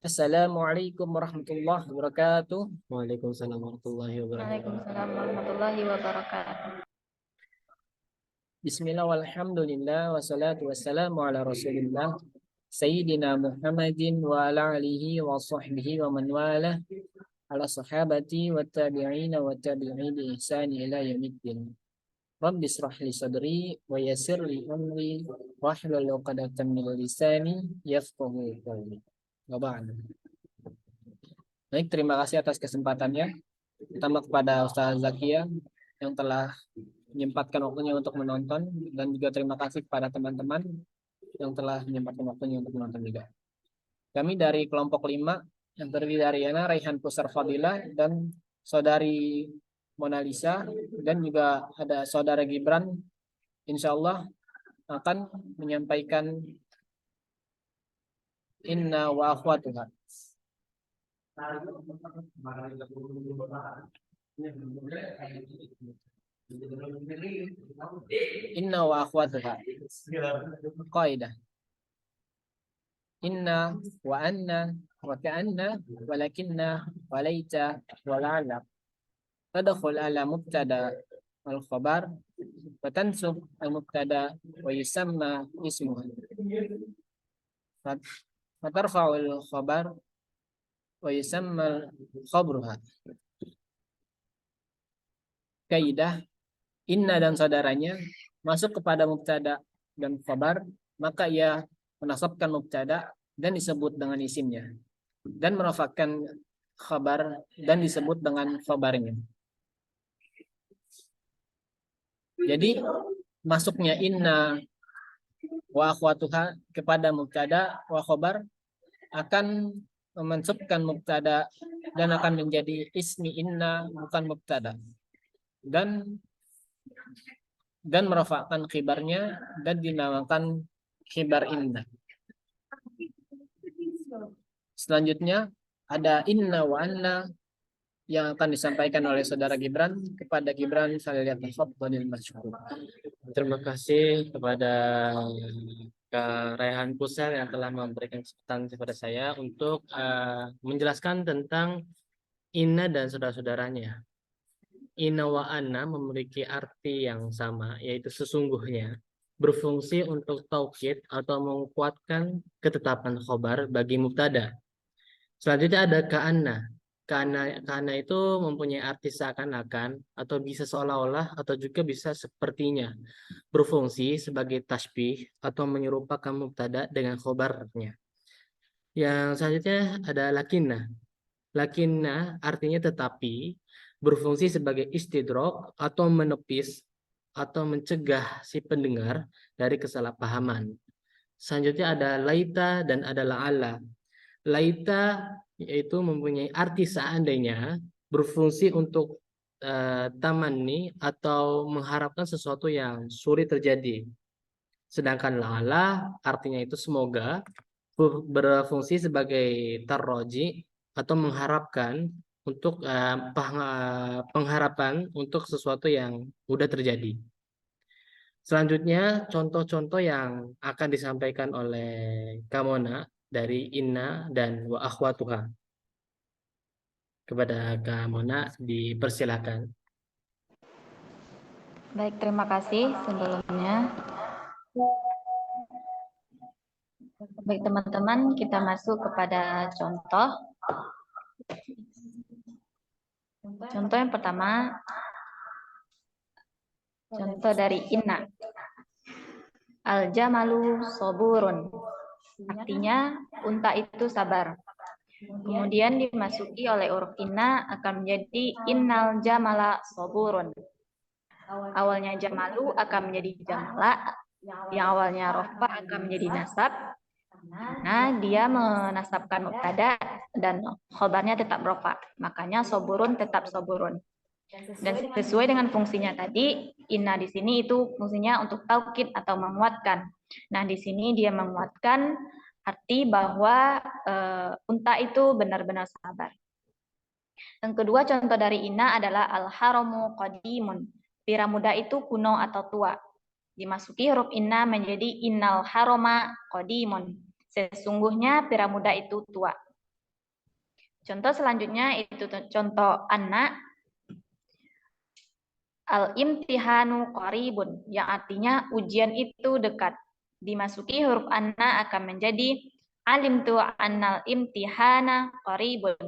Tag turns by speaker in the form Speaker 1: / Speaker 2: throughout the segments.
Speaker 1: Assalamualaikum warahmatullahi wabarakatuh.
Speaker 2: Waalaikumsalam warahmatullahi wabarakatuh.
Speaker 3: Waalaikumsalam warahmatullahi wabarakatuh.
Speaker 1: Bismillah walhamdulillah wassalatu wassalamu ala rasulillah Sayyidina Muhammadin wa ala alihi wa sahbihi wa man walah ala sahabati wa tabi'ina wa tabi'in bi ihsani ila yaumiddin. Rabbi israh li sadri wa yassir li amri wahlul 'uqdatam min lisani yafqahu qawli. Wa ba'd. Baik, terima kasih atas kesempatannya. Pertama kepada Ustaz Zakia yang telah menyempatkan waktunya untuk menonton, dan juga terima kasih kepada teman-teman yang telah menyempatkan waktunya untuk menonton juga. Kami dari kelompok 5 yang terdiri dari Yana, Raihan Pusar Fadilah, dan saudari Mona Lisa, dan juga ada saudara Gibran, insya Allah akan menyampaikan inna wa akhwatuha. Inna wa akhwatuha. Qaidah. Inna wa anna wa ka'anna walakinna walaita wa la'ala. Tadkhul ala mubtada al-khabar wa tansub al-mubtada wa yusamma ismuhu. Fatarfa'u al-khabar wa yusamma khabruha. Kaidah inna dan saudaranya masuk kepada mubtada dan khabar, maka ia menasabkan mubtada dan disebut dengan isimnya, dan merafa'kan khabar dan disebut dengan khabarnya. Jadi masuknya inna wa akhwatuha kepada mubtada wa khabar akan memansubkan mubtada dan akan menjadi ismi inna, bukan mubtada, dan merafa'kan khibarnya dan dinamakan khibar inna. Selanjutnya ada inna wa anna yang akan disampaikan oleh saudara Gibran. Kepada Gibran saya lihat tafadhalil masykur.
Speaker 2: Terima kasih kepada Kak Raihan Pusar yang telah memberikan kesempatan kepada saya untuk menjelaskan tentang inna dan saudara-saudaranya. Inna wa anna memiliki arti yang sama, yaitu sesungguhnya, berfungsi untuk taukid atau menguatkan ketetapan khobar bagi mubtada. Selanjutnya ada ka'anna. Ka'anna itu mempunyai arti seakan-akan atau bisa seolah-olah atau juga bisa sepertinya, berfungsi sebagai tasbih atau menyerupakan mubtada dengan khobarnya. Yang selanjutnya ada lakinna. Lakinna artinya tetapi, berfungsi sebagai istidrok atau menepis atau mencegah si pendengar dari kesalahpahaman. Selanjutnya ada laita dan ada la'alla. Laita yaitu mempunyai arti seandainya, berfungsi untuk tamanni atau mengharapkan sesuatu yang sulit terjadi. Sedangkan la'alla artinya itu semoga, berfungsi sebagai tarroji atau mengharapkan untuk pengharapan untuk sesuatu yang sudah terjadi. Selanjutnya contoh-contoh yang akan disampaikan oleh Kamona dari inna dan wa akhwatuha. Kepada Kamona dipersilakan.
Speaker 3: Baik, terima kasih sebelumnya. Baik teman-teman, kita masuk kepada contoh. Contoh yang pertama, contoh dari inna. Al-jamalu soburun. Artinya, unta itu sabar. Kemudian dimasuki oleh huruf inna akan menjadi innal jamala soburun. Awalnya jamalu akan menjadi jamala, yang awalnya rofa akan menjadi nasab. Nah, dia menasabkan mubtada dan khobarnya tetap rofa. Makanya soburun tetap soburun. Dan sesuai dengan fungsinya tadi, inna di sini itu fungsinya untuk taukid atau menguatkan. Nah, di sini dia menguatkan arti bahwa unta itu benar-benar sabar. Yang kedua contoh dari inna adalah al-haramu qadimun. Piramuda itu kuno atau tua. Dimasuki huruf inna menjadi innal harama qadimun. Sesungguhnya piramuda itu tua. Contoh selanjutnya itu contoh anak. Al-imtihanu qaribun, yang artinya ujian itu dekat. Dimasuki huruf anna akan menjadi alimtu annal imtihana qaribun.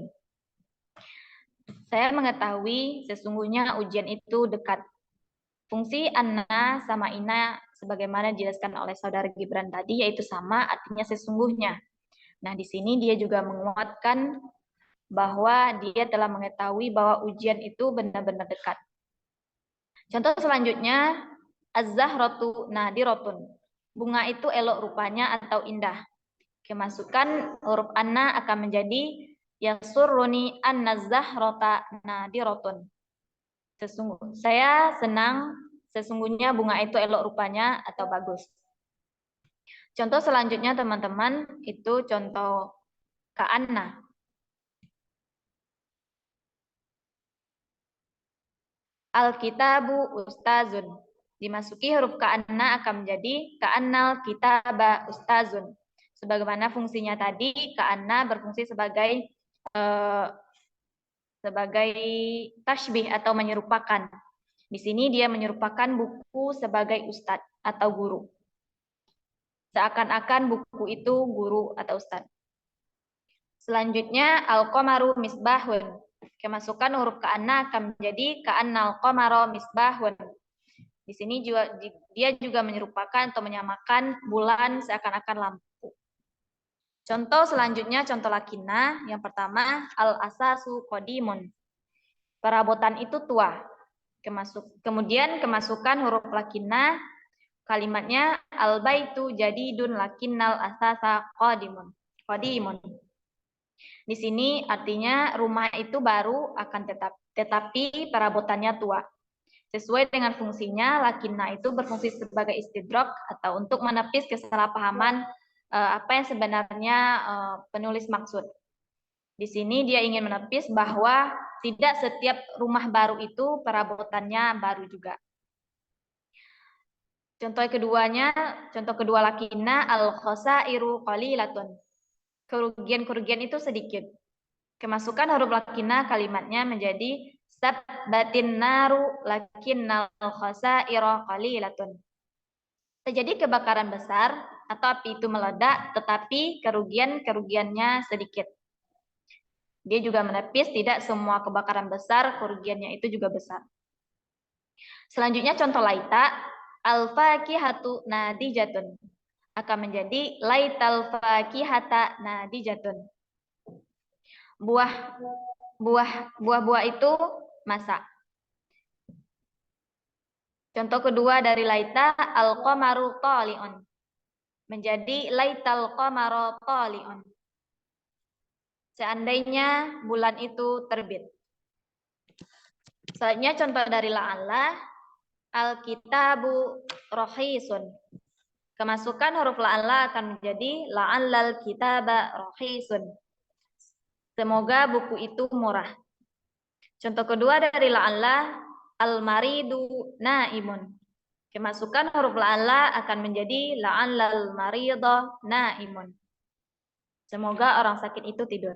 Speaker 3: Saya mengetahui sesungguhnya ujian itu dekat. Fungsi anna sama ina sebagaimana dijelaskan oleh saudara Gibran tadi yaitu sama, artinya sesungguhnya. Nah, di sini dia juga menguatkan bahwa dia telah mengetahui bahwa ujian itu benar-benar dekat. Contoh selanjutnya, az-zahratu nadiratun. Bunga itu elok rupanya atau indah. Kemasukan huruf anna akan menjadi yasurruni anna-zahrata nadiratun. Saya senang sesungguhnya bunga itu elok rupanya atau bagus. Contoh selanjutnya teman-teman itu contoh ka'anna. Al-kitabu ustazun. Dimasuki huruf ka'anna akan menjadi ka'annal kitaba ustazun. Sebagaimana fungsinya tadi, ka'anna berfungsi sebagai tashbih atau menyerupakan. Di sini dia menyerupakan buku sebagai ustadz atau guru. Seakan-akan buku itu guru atau ustadz. Selanjutnya, al-qamaru misbahun. Kemasukan huruf ka'anna akan menjadi ka'annal qamara misbahun. Di sini juga dia juga menyerupakan atau menyamakan bulan seakan-akan lampu. Contoh selanjutnya, contoh lakinah. Yang pertama, al-asasu qadimun. Perabotan itu tua. Kemudian kemasukan huruf lakinah, kalimatnya al-baitu jadidun lakinnal asasa qadimun. Di sini artinya rumah itu baru akan tetapi perabotannya tua. Sesuai dengan fungsinya, lakinna itu berfungsi sebagai istidrak atau untuk menepis kesalahpahaman apa yang sebenarnya penulis maksud. Di sini dia ingin menepis bahwa tidak setiap rumah baru itu perabotannya baru juga. Contoh kedua lakinna al-khosairu qalilatun. Kerugian itu sedikit. Kemasukan huruf lakinna kalimatnya menjadi sabbatin naru lakinnal khasaira qalilatun. Terjadi kebakaran besar atau api itu meledak tetapi kerugiannya sedikit. Dia juga menepis tidak semua kebakaran besar kerugiannya itu juga besar. Selanjutnya contoh laita, al-fakihatu nadijatun akan menjadi laital fakihata nadijatun. Buah-buah itu masak. Contoh kedua dari laita, al-qamaru tali'un. Menjadi laital qamaru tali'un. Seandainya bulan itu terbit. Selanjutnya contoh dari la'alla, al-kitabu rohisun. Kemasukan huruf la'alla akan menjadi la'allal kitaba rohisun. Semoga buku itu murah. Contoh kedua dari la'alla, al-maridu naimun. Kemasukan huruf la'alla akan menjadi la'allal maridu naimun. Semoga orang sakit itu tidur.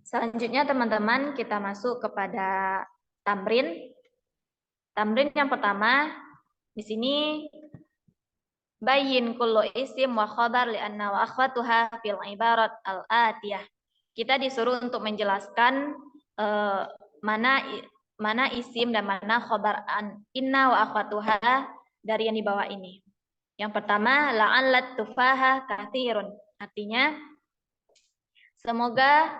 Speaker 3: Selanjutnya teman-teman kita masuk kepada tamrin. Tamrin yang pertama di sini bayyin kullu isim wa khabar li'anna wa akhwatuha fil ibarat al-atiyah. Kita disuruh untuk menjelaskan mana isim dan mana khabar inna wa akhwatuha dari yang di bawah ini. Yang pertama la'allat tufaha katsirun. Artinya semoga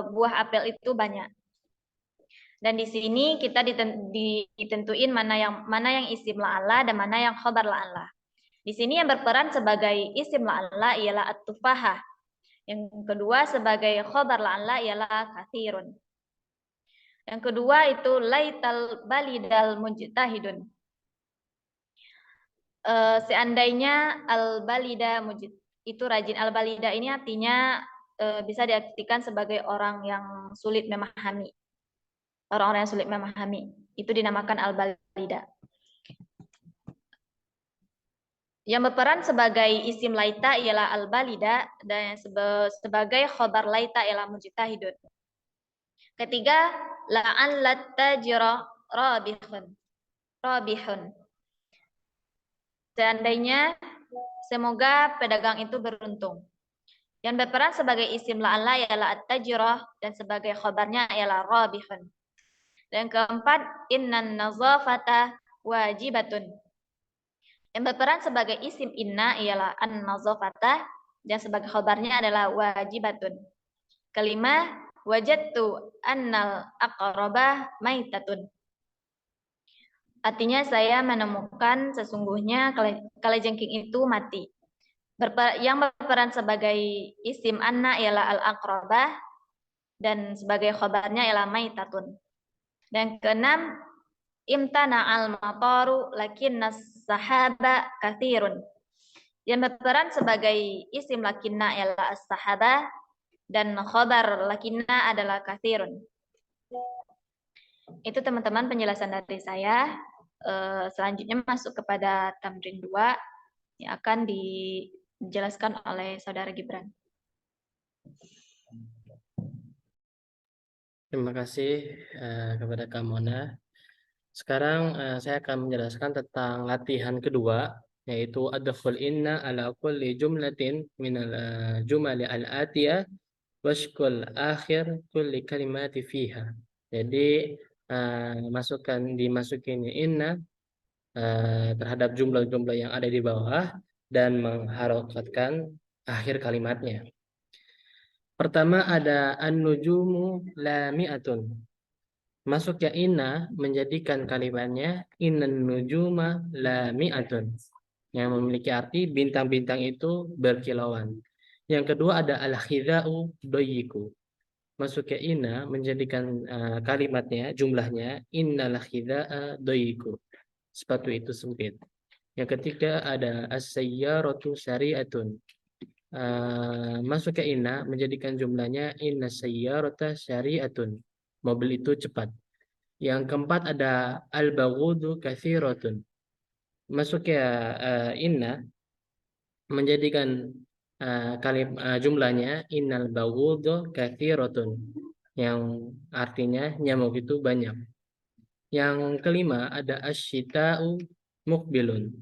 Speaker 3: buah apel itu banyak. Dan di sini kita ditentuin mana yang isim la'alla dan mana yang khabar la'alla. Di sini yang berperan sebagai isim la'alla ialah at-tufaha. Yang kedua sebagai khabar la'alla ialah katsirun. Yang kedua itu laital balidal mujtahidun. Seandainya al-balida mujtahid itu rajin. Al-balida ini artinya bisa diartikan sebagai orang yang sulit memahami. Orang-orang yang sulit memahami. Itu dinamakan al-balida. Yang berperan sebagai isim laita ialah al-balida dan sebagai khobar laita ialah mujtahidun. Ketiga, la'allat tajira rabihun. Rabihun. Seandainya semoga pedagang itu beruntung. Yang berperan sebagai isim la'alla ialah at-tajirah dan sebagai khobarnya ialah rabihun. Dan keempat, innan nazafata wajibatun. Yang berperan sebagai isim inna ialah an-nazafata dan sebagai khobarnya adalah wajibatun. Kelima, wajadtu annal aqrabah maitatun. Artinya saya menemukan sesungguhnya kalajengking itu mati. Yang berperan sebagai isim anna ialah al-aqrabah dan sebagai khobarnya ialah maitatun. Dan keenam, imtana al-mataru lakinnas sahaba kathirun. Yang berperan sebagai isim lakinna ialah as-sahaba dan khobar lakinna adalah kathirun. Itu teman-teman penjelasan dari saya. Selanjutnya masuk kepada tamrin 2 yang akan dijelaskan oleh Saudara Gibran.
Speaker 2: Terima kasih kepada Kak Mona. Sekarang saya akan menjelaskan tentang latihan kedua, yaitu adkhul inna ala kulli jumlatin minal jumali al-atiyah washkul akhir kulli kalimati fiha. Jadi dimasukin inna terhadap jumlah-jumlah yang ada di bawah dan mengharokatkan akhir kalimatnya. Pertama ada an-nujumu lami'atun. Masuknya inna menjadikan kalimatnya innan nujuma lami'atun, yang memiliki arti bintang-bintang itu berkilauan. Yang kedua ada al-khida'u doyiku. Masuknya inna menjadikan kalimatnya, jumlahnya innal khida'a doyiku. Sepatu itu sempit. Yang ketiga ada as-sayyaratu syari'atun. Masuknya inna menjadikan jumlahnya inna sayyarata syari'atun. Mobil itu cepat. Yang keempat ada al-baghudu katsiratun. Masuknya inna menjadikan jumlahnya innal baghudu katsiratun, yang artinya nyamuk itu banyak. Yang kelima ada asyita'u muqbilun.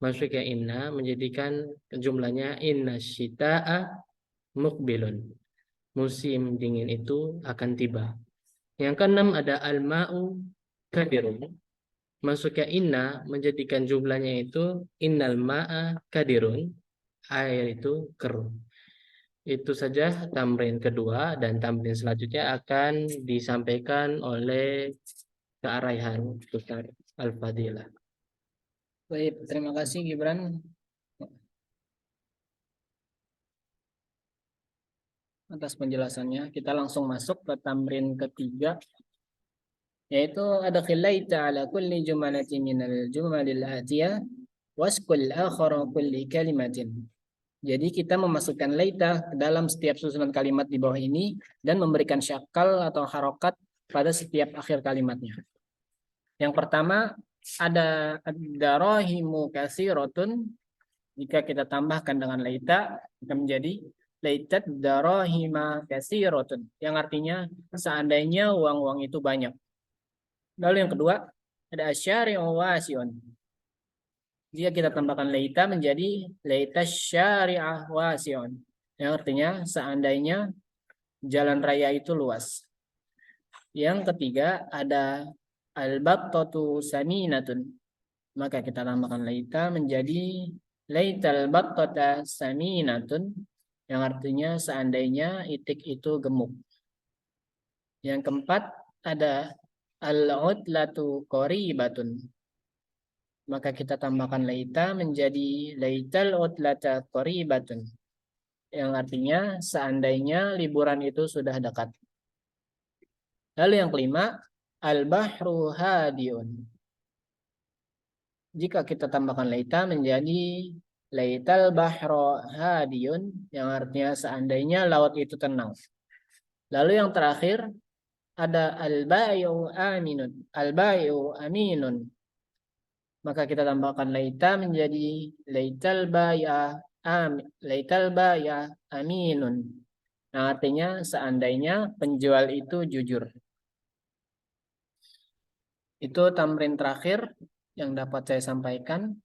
Speaker 2: Masuknya inna menjadikan jumlahnya inna syita'a muqbilun. Musim dingin itu akan tiba. Yang keenam ada al-ma'u kadirun. Masuknya inna menjadikan jumlahnya itu innal ma'a kadirun. Air itu keruh. Itu saja tamrin kedua, dan tamrin selanjutnya akan disampaikan oleh Kak Raihan Ustaz Al-Fadilah.
Speaker 1: Baik, terima kasih Gibran atas penjelasannya. Kita langsung masuk ke tamrin ketiga, yaitu ada khilaita ala kulli jumlatin minal jumalil atiyah waskul akhara kulli kalimatin. Jadi kita memasukkan laita ke dalam setiap susunan kalimat di bawah ini dan memberikan syakal atau harokat pada setiap akhir kalimatnya. Yang pertama ada ad-darahimu katsiratun. Jika kita tambahkan dengan laita akan menjadi laitat darahima katsiratun, yang artinya seandainya uang-uang itu banyak. Lalu yang kedua ada asyari'u wasi'un. Jika kita tambahkan laita menjadi laita syari'ah wasi'un, yang artinya seandainya jalan raya itu luas. Yang ketiga ada al-battatu saminatun. Maka kita tambahkan laita menjadi laital battata saminatun, yang artinya seandainya itik itu gemuk. Yang keempat ada al-udlatu qaribatun. Maka kita tambahkan laita menjadi laital udlata qaribatun, yang artinya seandainya liburan itu sudah dekat. Lalu yang kelima al-bahru hadiun. Jika kita tambahkan laita menjadi laital bahro hadiyun, yang artinya seandainya laut itu tenang. Lalu yang terakhir ada al-bayu aminun. Al-bayu aminun. maka kita tambahkan laita menjadi laital baya aminun. Nah, artinya seandainya penjual itu jujur. Itu tamrin terakhir yang dapat saya sampaikan.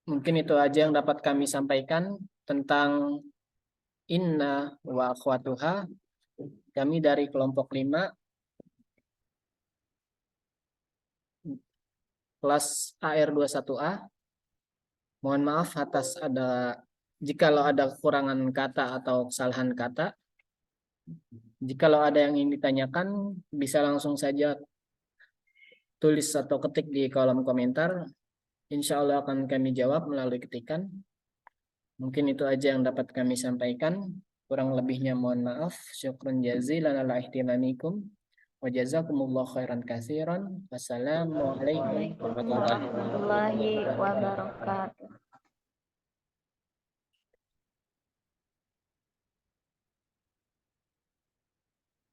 Speaker 1: Mungkin itu aja yang dapat kami sampaikan tentang inna wa akhwatuha. Kami dari kelompok 5 kelas AR21A. Mohon maaf atas jikalau ada kekurangan kata atau kesalahan kata. Jikalau ada yang ingin ditanyakan, bisa langsung saja tulis atau ketik di kolom komentar. Insya Allah akan kami jawab melalui ketikan. Mungkin itu aja yang dapat kami sampaikan. Kurang lebihnya mohon maaf. Syukran jazilan ala ihtimamikum. Wa jazakumullah khairan katsiran. Wassalamualaikum warahmatullahi wabarakatuh.
Speaker 3: Warahmatullahi wabarakatuh.